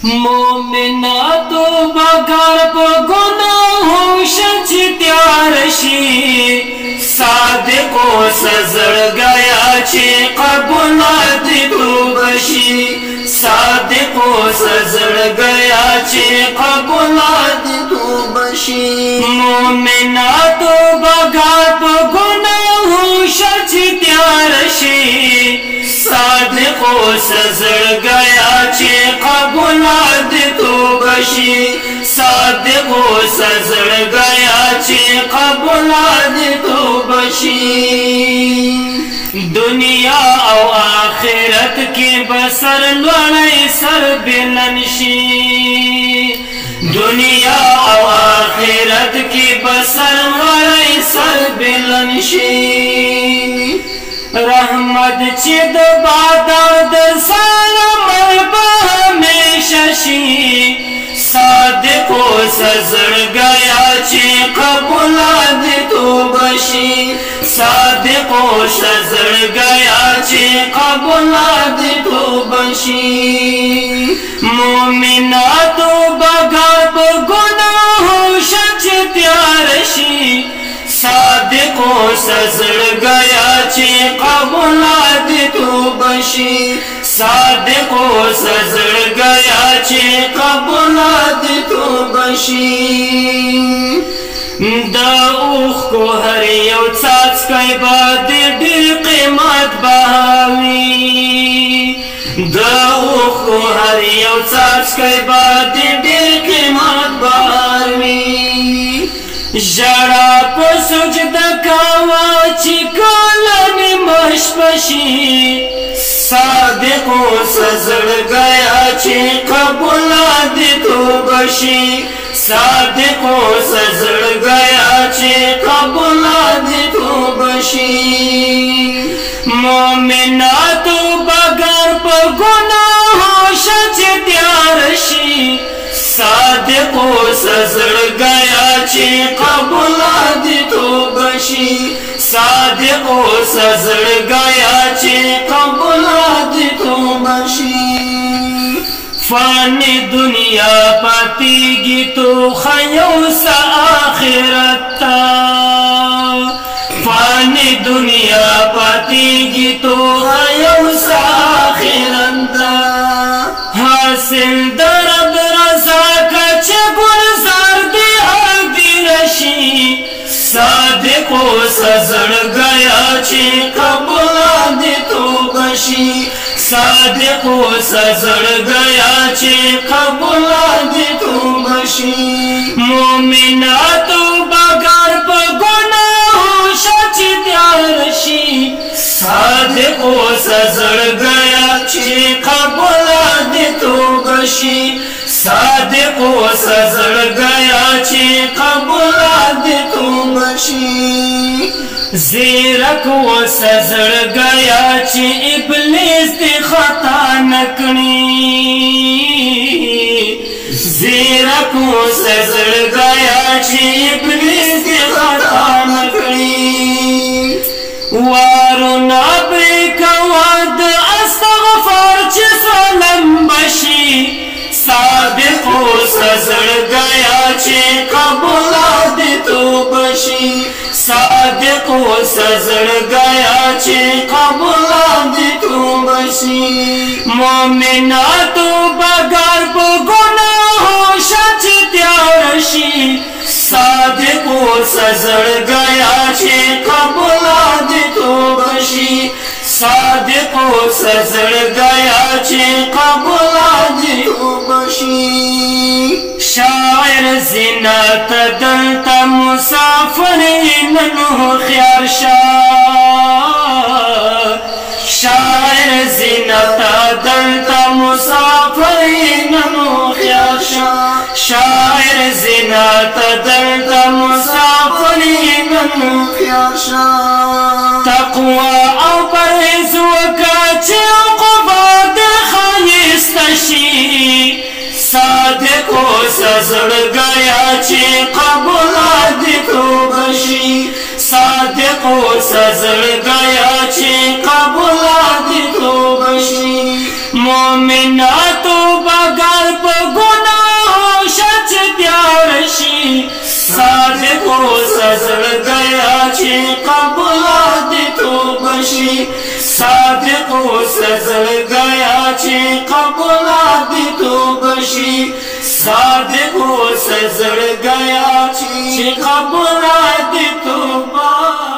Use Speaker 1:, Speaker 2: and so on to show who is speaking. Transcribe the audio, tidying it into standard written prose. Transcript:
Speaker 1: مومناتو بغار په ګناهو شچ تیار شي صادقو سزړګیا چې قبولات توبه شي صادقو سزړګیا چې قبولات توبه شي مومناتو بغار په ګناهو شچ تیار شي صادقو سزړګیا چې قبولات توبه شي صادقو سزړګیا چې قبولات توبه شي دنیا او آخرت کې بسر لړۍ سر بلند شي دنیا او آخرت کې بسر لړۍ سر بلند شي رحمت چې د بادار د سلام په همیشه شي صادقو سزړګیا چې قبولات توبه شي صادقو سزړګیا چې قبولات توبه شي مومناتو بغار په ګناهو شچ تیار شي صادقو سزړګیا چې قبولات توبه شي صادقو سزړګیا چې قبولات توبه شي دا اوخ کو هر یو څاڅکی باد ډېر قیمت بهاوي دا اوخ کو هر یو څاڅکی باد ډېر قیمت بهاوي ژړا په سجده کاوه چې کله مې مش پشي صادقو سزړګیا چې قبولات توبه شي صادقو سزړګیا چې قبولات توبه شي مومناتو بغار په ګناهو شچ تیار شي صادقو سزړګیا چې قبولات توبه شي صادقو سزړګیا چې قبولات توبه شي فانی دنیا پاتیږي تو خیوس آخرت فانی دنیا پاتیږي تو خیوس آخرت حاصل درب رضا کچ گلزار دی آگی رشی صادقو سزړګیا چې قبولات توبه شي صادقو سزړګیا چې قبولات توبه شي مومناتو بغار په ګناهو شچ تیار شي صادقو سزړګیا چې قبولات توبه شي صادقو سزړګیا چې قبولات توبه شي زیرک و سزړګیا چې ابلیس دې خطا نکړي زیرک و سزړګیا چې ابلیس دې خطا نکړي وارو نابې کوا د استغفار چې سلام بشي صادقو سزړګیا چې قبولات توبه شي صادقو سزړګیا چې قبولات توبه شي مومناتو بغار په ګناهو شچ تیار شي صادقو سزړګیا چې قبولات توبه شي صادقو سزړګیا چې قبولات توبه شي شاعر زینت دلته مسافر نن هوښیار شاعر زینت دلته مسافر نن هوښیار شاعر زینت دلته مسافر نن هوښیار تقوا او پرهیز وکړه چې عقوبات ښایسته شي صادقو سزړګیا چې قبولات توبه شي صادقو سزړګیا چې قبولات توبه شي مومناتو بغار په زړګیا چې قبوله دې توبه شي صادق اوسه زړګیا چې قبوله دې توبه شي صادق اوسه زړګیا چې قبوله دې توبه